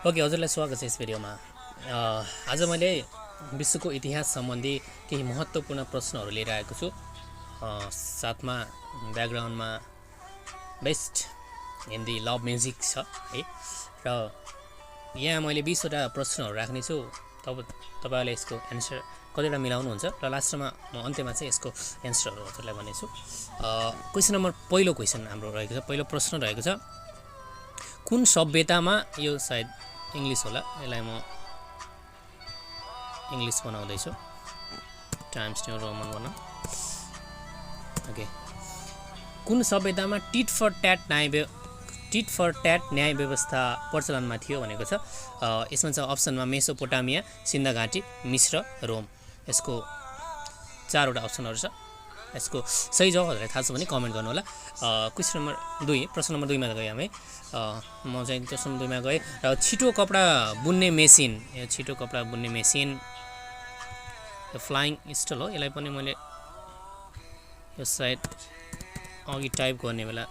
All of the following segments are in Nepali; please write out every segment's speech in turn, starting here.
ओके हजुरलाई स्वागत छ यस भिडियोमा। आज मैले विश्वको इतिहास सम्बन्धी केही महत्त्वपूर्ण प्रश्नहरू लिएर आएको छु। साथमा ब्याकग्राउन्डमा बेस्ट हिन्दी लभ म्युजिक छ है, र यहाँ मैले 20वटा प्रश्नहरू राख्नेछु। तपाईँहरूले यसको एन्सर कतिवटा मिलाउनुहुन्छ र लास्टमा म अन्त्यमा चाहिँ यसको एन्सरहरू हजुरलाई भन्नेछु। क्वेसन नम्बर पहिलो क्वेसन हाम्रो रहेको छ, पहिलो प्रश्न रहेको छ, कुन सभ्यतामा, यो सायद इङ्ग्लिस होला, यसलाई म इङ्ग्लिस बनाउँदैछु, टाइम्स न्यू रोमन बनाऊ। ओके, कुन सभ्यतामा टिट फर ट्याट न्याय व्यवस्था प्रचलनमा थियो भनेको छ। यसमा छ अप्सनमा मेसोपोटामिया, सिन्ध घाटी, मिस्र, रोम। यसको 4वटा अप्सनहरू छ। यसको सही जवाबहरूलाई थाहा छ भने कमेन्ट गर्नु होला। क्वेसन नम्बर 2, प्रश्न नम्बर 2मा गएँ हामी। म चाहिँ प्रश्न नम्बर 2मा गएँ र छिटो कपडा बुन्ने मेसिन, यो छिटो कपडा बुन्ने मेसिन, यो फ्लाइङ स्टल हो। यसलाई पनि मैले यो सायद अघि टाइप गर्ने बेला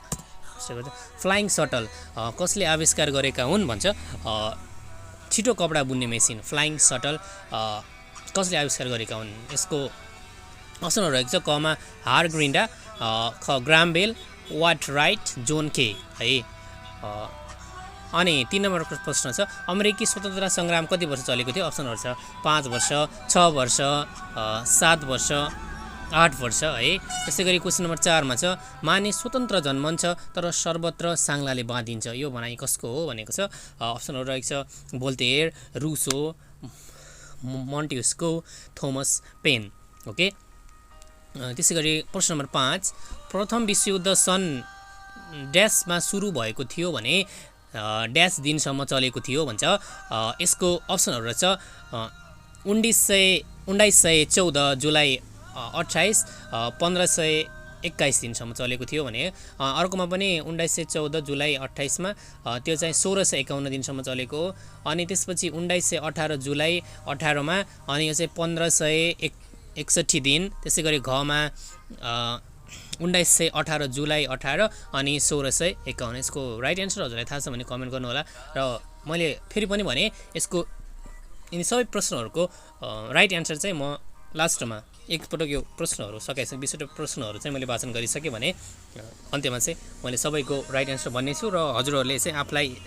फ्लाइङ सटल कसले आविष्कार गरेका हुन् भन्छ। छिटो कपडा बुन्ने मेसिन फ्लाइङ सटल कसले आविष्कार गरेका हुन्। यसको अप्सनहरू रहेको छ, कमा हार ग्रिन्डा, ख ग्राम बेल, वाट राइट, जोन के है। अनि 3 नम्बरको प्रश्न छ, अमेरिकी स्वतन्त्रता सङ्ग्राम कति वर्ष चलेको थियो। अप्सनहरू छ 5 वर्ष, 6 वर्ष, 7 वर्ष, 8 वर्ष है। त्यसै गरी क्वेसन नम्बर 4मा छ, मानिस स्वतन्त्र जन्मन्छ तर सर्वत्र साङ्लाले बाँधिन्छ, यो भनाइ कसको हो भनेको छ। अप्सनहरू रहेको छ भोल्टेयर, रुसो, मन्टेस्क्यू, थोमस पेन। ओके, त्यसै गरी प्रश्न नम्बर 5, प्रथम विश्वयुद्ध सन् ड्यासमा सुरु भएको थियो भने ड्यास दिनसम्म चलेको थियो भन्छ। यसको अप्सनहरू रहेछ 1914 जुलाई 28, 1521 दिनसम्म चलेको थियो भने, अर्कोमा पनि 1914 जुलाई 28मा त्यो चाहिँ 1651 दिनसम्म चलेको हो। अनि त्यसपछि 1918 जुलाई 18मा, अनि यो चाहिँ 1561 दिन। त्यसै गरी घमा 1918 जुलाई 18 अनि 1651। यसको राइट एन्सर हजुरलाई थाहा छ भने कमेन्ट गर्नु होला। र मैले फेरि पनि भने यसको यिनी सबै प्रश्नहरूको राइट एन्सर चाहिँ म लास्टमा एकपटक यो प्रश्नहरू सकाइसकेँ, 20वटा प्रश्नहरू चाहिँ मैले वाचन गरिसकेँ भने अन्त्यमा चाहिँ मैले सबैको राइट एन्सर भन्नेछु र हजुरहरूले चाहिँ आफूलाई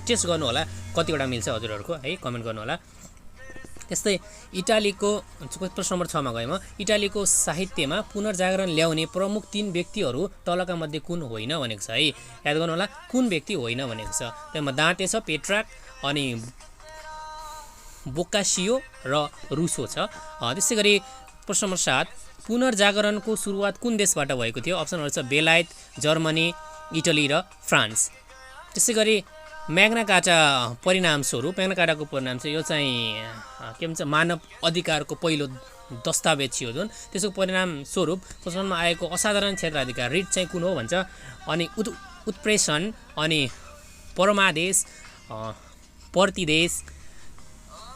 टेस्ट गर्नु होला कतिवटा मिल्छ हजुरहरूको है, कमेन्ट गर्नु होला। त्यस्तै इटालीको प्रश्न नम्बर 6मा गएँ म, इटालीको साहित्यमा पुनर्जागरण ल्याउने प्रमुख 3 व्यक्तिहरू तलका मध्ये कुन होइन भनेको छ है। याद गर्नु होला कुन व्यक्ति होइन भनेको छ। त्यसमा दाँते छ, पेट्राक, अनि बोकासियो र रुसो छ। त्यसै गरी प्रश्न नम्बर 7, पुनर्जागरणको सुरुवात कुन देशबाट भएको थियो। अप्सनहरू छ बेलायत, जर्मनी, इटली र फ्रान्स। त्यसै गरी म्याग्ना कार्टा परिणामस्वरूप, म्याग्ना कार्टाको परिणाम चाहिँ यो चाहिँ के भन्छ, मानव अधिकारको पहिलो दस्तावेज थियो जुन, त्यसको परिणामस्वरूप प्रचलनमा आएको असाधारण क्षेत्राधिकार रिट चाहिँ कुन हो भन्छ। अनि उत्प्रेषण, अनि परमादेश, प्रतिदेश,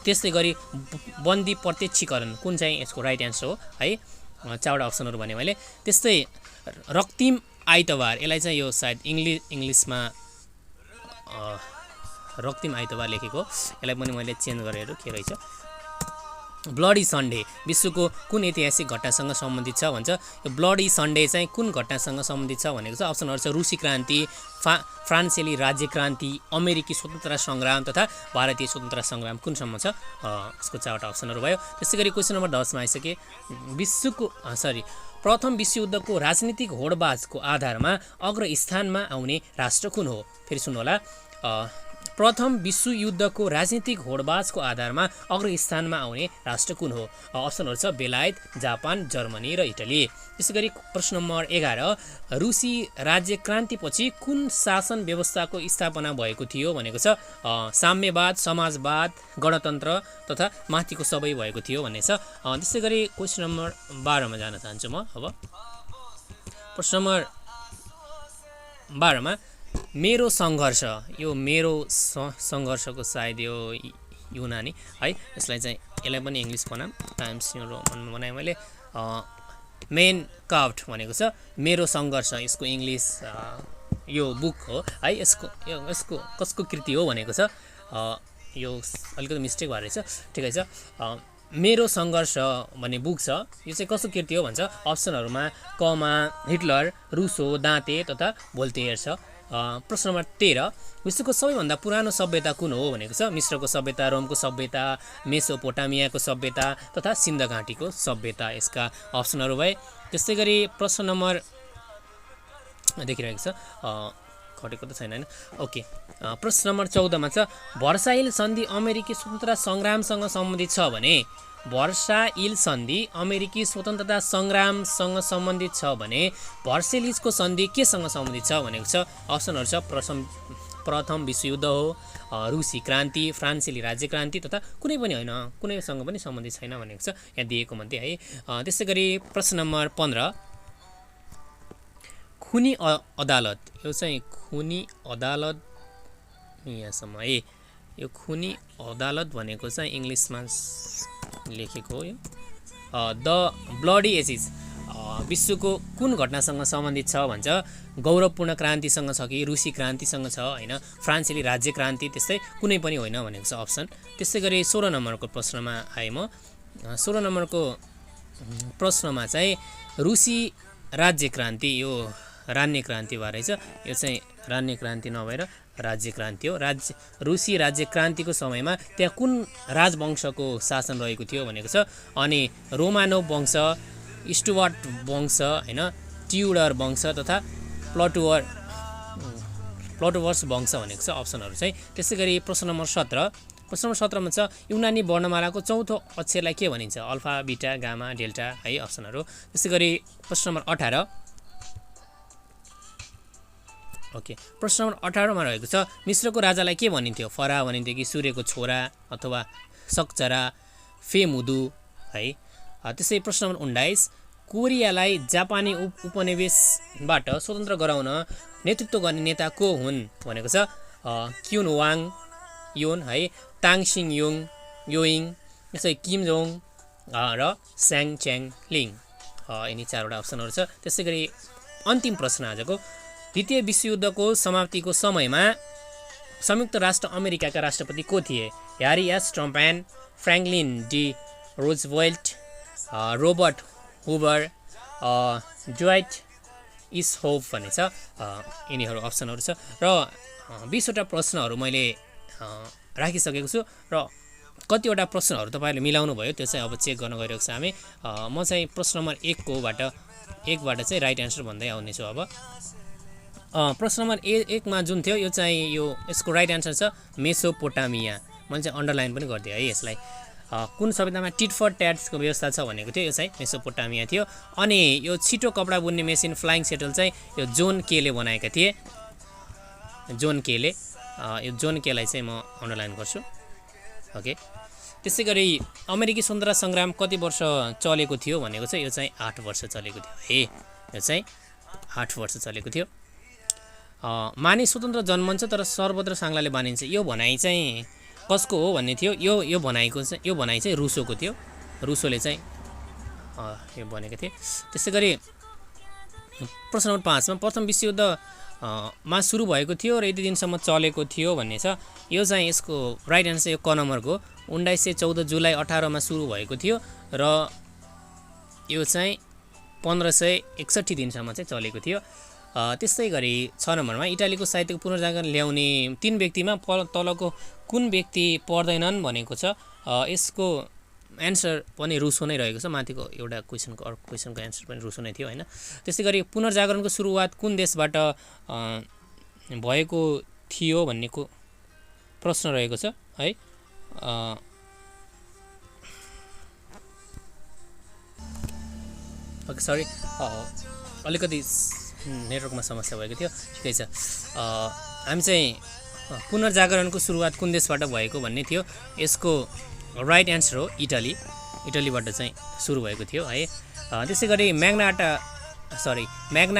त्यस्तै गरी बन्दी प्रत्यक्षीकरण कुन चाहिँ यसको राइट एन्सर हो है। 4वटा अप्सनहरू भने मैले। त्यस्तै रक्तिम आइतबार, यसलाई चाहिँ यो सायद इङ्ग्लिसमा रक्तिम आइतबार लेखेको, यसलाई पनि मैले चेन्ज गरेर के रहेछ, ब्लडी सन्डे विश्वको कुन ऐतिहासिक घटनासँग सम्बन्धित छ भन्छ। यो ब्लडी सन्डे चाहिँ कुन घटनासँग सम्बन्धित छ भनेको छ। अप्सनहरू छ रुसी क्रान्ति, फ्रान्सेली राज्य क्रान्ति, अमेरिकी स्वतन्त्रता सङ्ग्राम तथा भारतीय स्वतन्त्रता सङ्ग्राम कुनसम्म छ। यसको 4वटा अप्सनहरू भयो। त्यसै गरी क्वेसन नम्बर 10मा आइसके, प्रथम विश्वयुद्धको राजनीतिक होडबाजको आधारमा अग्रस्थानमा आउने राष्ट्र कुन हो। फेरि सुन्नु होला, प्रथम विश्वयुद्धको राजनीतिक होडबाजको आधारमा अग्रस्थानमा आउने राष्ट्र कुन हो। अप्सनहरू छ बेलायत, जापान, जर्मनी र इटली। त्यसै गरी प्रश्न नम्बर 11, रुसी राज्य क्रान्तिपछि कुन शासन व्यवस्थाको स्थापना भएको थियो भनेको छ। साम्यवाद, समाजवाद, गणतन्त्र तथा माथिको सबै भएको थियो भन्ने छ। त्यसै गरी क्वेसन नम्बर 12मा जान चाहन्छु म अब। प्रश्न नम्बर 12मा मेरो सङ्घर्ष, यो मेरो सङ्घर्षको सायद यो युनानी है, यसलाई पनि इङ्ग्लिस बनाऊँ, टाइम्स न्यू रोमनमा बनाएँ मैले। मेन काफ्ट भनेको छ मेरो सङ्घर्ष, यसको इङ्ग्लिस यो बुक हो है। यसको कसको कृति हो भनेको छ। यो अलिकति मिस्टेक भएर रहेछ, ठिकै छ। मेरो सङ्घर्ष भन्ने बुक छ, यो चाहिँ कसको कृति हो भन्छ। अप्सनहरूमा कमा हिटलर, रुसो, दाँते तथा भोल्टेयर छ। प्रश्न नम्बर 13, विश्वको सबैभन्दा पुरानो सभ्यता कुन हो भनेको छ। मिस्रको सभ्यता, रोमको सभ्यता, मेसोपोटामियाको सभ्यता तथा सिन्ध घाटीको सभ्यता यसका अप्सनहरू भए। त्यस्तै गरी प्रश्न नम्बर देखिरहेको छ, घटेको त छैन होइन, ओके। प्रश्न नम्बर 14 मा छ भर्साइल सन्धि अमेरिकी स्वतन्त्रता सङ्ग्रामसँग सम्बन्धित छ भने, भर्साइल सन्धि अमेरिकी स्वतन्त्रता सङ्ग्रामसँग सम्बन्धित छ भने भर्सेलिजको सन्धि केसँग सम्बन्धित छ भनेको छ। अप्सनहरू छ, प्रथम विश्वयुद्ध हो, रुसी क्रान्ति, फ्रान्सेली राज्य क्रान्ति तथा कुनै पनि होइन, कुनैसँग पनि सम्बन्धित छैन भनेको छ यहाँ दिएको मध्ये है। त्यसै गरी प्रश्न नम्बर 15, खुनी अदालत, यो चाहिँ खुनी अदालत यहाँसम्म है। यो खुनी अदालत भनेको चाहिँ इङ्ग्लिसमा लेखेको हो। यो द ब्लडी एजिज विश्वको कुन घटनासँग सम्बन्धित छ भन्छ। गौरवपूर्ण क्रान्तिसँग छ कि रुसी क्रान्तिसँग छ होइन, फ्रान्सेली राज्य क्रान्ति त्यस्तै कुनै पनि होइन भनेको छ अप्सन। त्यसै गरी 16 नम्बरको प्रश्नमा आएँ म। 16 नम्बरको प्रश्नमा चाहिँ रुसी राज्य क्रान्ति, यो रान्ने क्रान्ति भएर रहेछ, यो चाहिँ रान्ने क्रान्ति नभएर राज्य क्रान्ति हो। रुसी राज्य क्रान्तिको समयमा त्यहाँ कुन राजवंशको शासन रहेको थियो भनेको छ। अनि रोमानोभ वंश, स्टुवर्ट वंश होइन, ट्युडर वंश तथा प्लटवर्स वंश भनेको छ अप्सनहरू चाहिँ। त्यसै गरी प्रश्न नम्बर 17, प्रश्न नम्बर 17 मा छ युनानी वर्णमालाको चौथो अक्षरलाई के भनिन्छ। अल्फा, बिटा, गामा, डेल्टा है अप्सनहरू। त्यसै गरी प्रश्न नम्बर 18, ओके। प्रश्न नम्बर 18 मा रहेको छ मिश्रको राजालाई के भनिन्थ्यो। फरा भनिन्थ्यो कि सूर्यको छोरा अथवा सक्चरा, फेमुदु है। त्यसै प्रश्न नम्बर 19, कोरियालाई जापानी उपनिवेशबाट स्वतन्त्र गराउन नेतृत्व गर्ने नेता को हुन् भनेको छ। क्युन वाङ योन है, ताङसिङ योइङ, त्यसै किम जोङ र स्याङ च्याङ लिङ, यिनी 4वटा अप्सनहरू छ। त्यसै गरी अन्तिम प्रश्न आजको, द्वितीय विश्वयुद्धको समाप्तिको समयमा संयुक्त राष्ट्र अमेरिकाका राष्ट्रपति को थिए। Harry S Truman, Franklin D Roosevelt, Robert Hoover, Dwight इसहोफ भन्ने छ। यिनीहरू अप्सनहरू छ र 20वटा प्रश्नहरू मैले राखिसकेको छु र कतिवटा प्रश्नहरू तपाईँहरूले मिलाउनु भयो त्यो चाहिँ अब चेक गर्न गइरहेको छ हामी। म चाहिँ प्रश्न नम्बर 1बाट चाहिँ राइट एन्सर भन्दै आउनेछु अब। प्रश्न नम्बर 1 मा जुन थियो यो चाहिँ यसको राइट एन्सर छ मेसोपोटामिया। मैले चाहिँ अन्डरलाइन पनि गरिदिएँ है यसलाई। कुन सभ्यतामा टिट फर ट्याट्सको व्यवस्था छ भनेको थियो, यो चाहिँ मेसोपोटामिया थियो। अनि यो छिटो कपडा बुन्ने मेसिन फ्लाइङ सेटल चाहिँ यो जोन केले बनाएका थिए, जोन केले। यो जोन केलाई चाहिँ म अन्डरलाइन गर्छु, ओके। त्यसै गरी अमेरिकी स्वतन्त्रता सङ्ग्राम कति वर्ष चलेको थियो भनेको चाहिँ यो चाहिँ 8 वर्ष चलेको थियो है, यो चाहिँ 8 वर्ष चलेको थियो। मानिस स्वतन्त्र जन्मन्छ तर सर्वत्र साङ्लाले बानिन्छ, यो भनाइ चाहिँ कसको हो भन्ने थियो। यो भनाइ चाहिँ रुसोको थियो, रुसोले चाहिँ यो भनेको थिए। त्यसै गरी प्रश्न नम्बर 5 मा प्रथम विश्वयुद्ध मा सुरु भएको थियो र यति दिनसम्म चलेको थियो भन्ने छ। यो चाहिँ यसको राइट एन्सर यो क नम्बरको 1914 जुलाई 18 मा सुरु भएको थियो र यो चाहिँ 1561 दिनसम्म चाहिँ चलेको थियो। त्यस्तै गरी 6 नम्बरमा इटालीको साहित्यको पुनर्जागरण ल्याउने 3 व्यक्तिमा तलको कुन व्यक्ति पर्दैनन् भनेको छ। यसको एन्सर पनि रुसो नै रहेको छ। माथिको एउटा क्वेसनको अर्को क्वेसनको एन्सर पनि रुसो नै थियो होइन। त्यसै गरी पुनर्जागरणको सुरुवात कुन देशबाट भएको थियो भन्नेको प्रश्न रहेको छ है। ओके सरी, अलिकति नेटवर्कमा समस्या भएको थियो, ठिकै छ। हामी चाहिँ पुनर्जागरणको सुरुवात कुन देशबाट भएको भन्ने थियो। यसको राइट एन्सर हो इटलीबाट चाहिँ सुरु भएको थियो है। त्यसै गरी म्याग्ना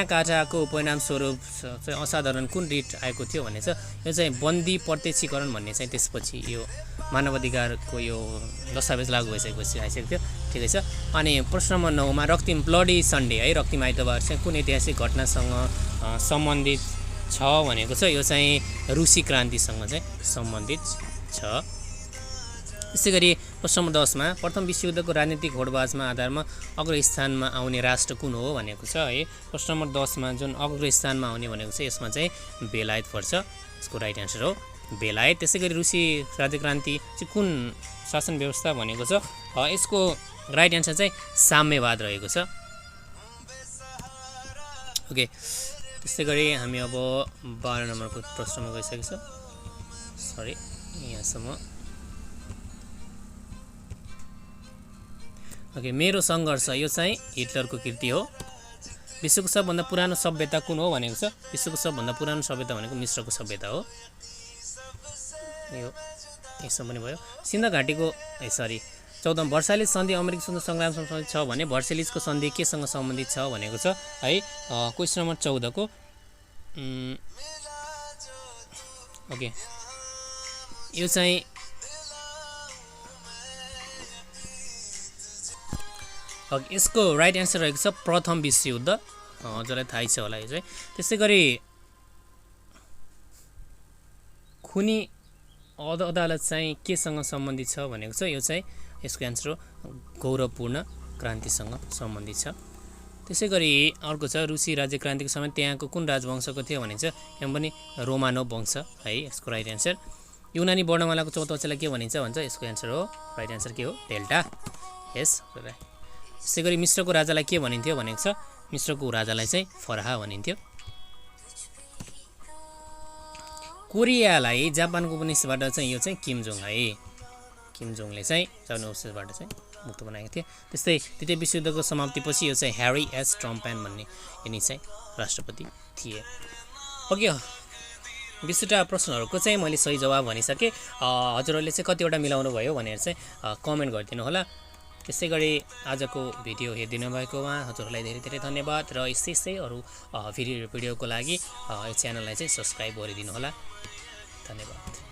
कार्टाको परिणामस्वरूप चाहिँ असाधारण कुन रिट आएको थियो भन्ने छ। यो चाहिँ बन्दी प्रत्यक्षीकरण भन्ने चाहिँ त्यसपछि यो मानवाधिकारको यो दस्तावेज लागू भइसकेपछि आइसकेको थियो, ठिकै छ। अनि प्रश्न नम्बर 9 मा रक्तिम ब्लडी सन्डे है, रक्तिम आइतबार चाहिँ कुन ऐतिहासिक घटनासँग सम्बन्धित छ भनेको छ। यो चाहिँ रुसी क्रान्तिसँग चाहिँ सम्बन्धित छ। त्यसैगरी प्रश्न नम्बर 10 मा प्रथम विश्वयुद्धको राजनीतिक होडबाजमा आधारमा अग्रस्थानमा आउने राष्ट्र कुन हो भनेको छ है। प्रश्न नम्बर 10 मा जुन अग्रस्थानमा आउने भनेको छ यसमा चाहिँ बेलायत पर्छ। यसको राइट आन्सर हो बेलायत। त्यसैगरी रुसी राज्यक्रान्ति चाहिँ कुन शासन व्यवस्था भनेको छ यसको राइट आन्सर चाहिँ साम्यवाद रहेको छ। ओके, त्यसैगरी हामी अब 12 नम्बरको प्रश्नमा गइसकेको छ। सरी यहाँसम्म। ओके, मेरो सङ्घर्ष यो चाहिँ हिटलरको कृति हो। विश्वको सबभन्दा पुरानो सभ्यता कुन हो भनेको छ। विश्वको सबभन्दा पुरानो सभ्यता भनेको मिश्रको सभ्यता हो। यो यसमा पनि भयो। सिन्ध घाटीको 14 भर्साइलिज सन्धि अमेरिकी स्वतन्त्र सङ्ग्रामसँग सम्बन्धित छ भने भर्साइलिजको सन्धि केसँग सम्बन्धित छ भनेको छ है। क्वेसन नम्बर 14 को ओके, यो चाहिँ यसको राइट आन्सर रहेको छ प्रथम विश्वयुद्ध। हजुरलाई थाहै छ होला यो चाहिँ। त्यसैगरी खुनी अदालत चाहिँ केसँग सम्बन्धित छ भनेको छ। यो चाहिँ यसको आन्सर हो गौरवपूर्ण क्रान्तिसँग सम्बन्धित छ। त्यसैगरी अर्को छ रुसी राज्यक्रान्तिको समय त्यहाँको कुन राजवंशको थियो भने चाहिँ यहाँ पनि रोमानोभ वंश है। यसको राइट आन्सर। युनानी वर्णमालाको चौथो अक्षरलाई के भनिन्छ भन्छ। यसको आन्सर हो राइट आन्सर के हो डेल्टा। यस। त्यसैगरी मिश्रको राजालाई के भनिन्थ्यो भनेको छ। मिश्रको राजालाई चाहिँ फराहा भनिन्थ्यो। कोरियालाई जापानको उपनिवेशबाट चाहिँ यो चाहिँ किमजोङ है। किमजोङले चाहिँ जापानको उपनिवेशबाट चाहिँ मुक्त बनाएको थियो। त्यस्तै द्वितीय विश्वयुद्धको समाप्तिपछि यो चाहिँ ह्यारी एस ट्रम्प्यान भन्ने यिनी चाहिँ राष्ट्रपति थिए। ओके, 20वटा प्रश्नहरूको चाहिँ मैले सही जवाब भनिसकेँ। हजुरहरूले चाहिँ कतिवटा मिलाउनु भयो भनेर चाहिँ कमेन्ट गरिदिनु होला। त्यसैगरी आजको भिडियो हेरिदिनु भएकोमा हजुरहरूलाई धेरै धेरै धन्यवाद र यस्तै अरू भिडियोको लागि यो च्यानललाई चाहिँ सब्स्क्राइब गरिदिनु होला। धन्यवाद।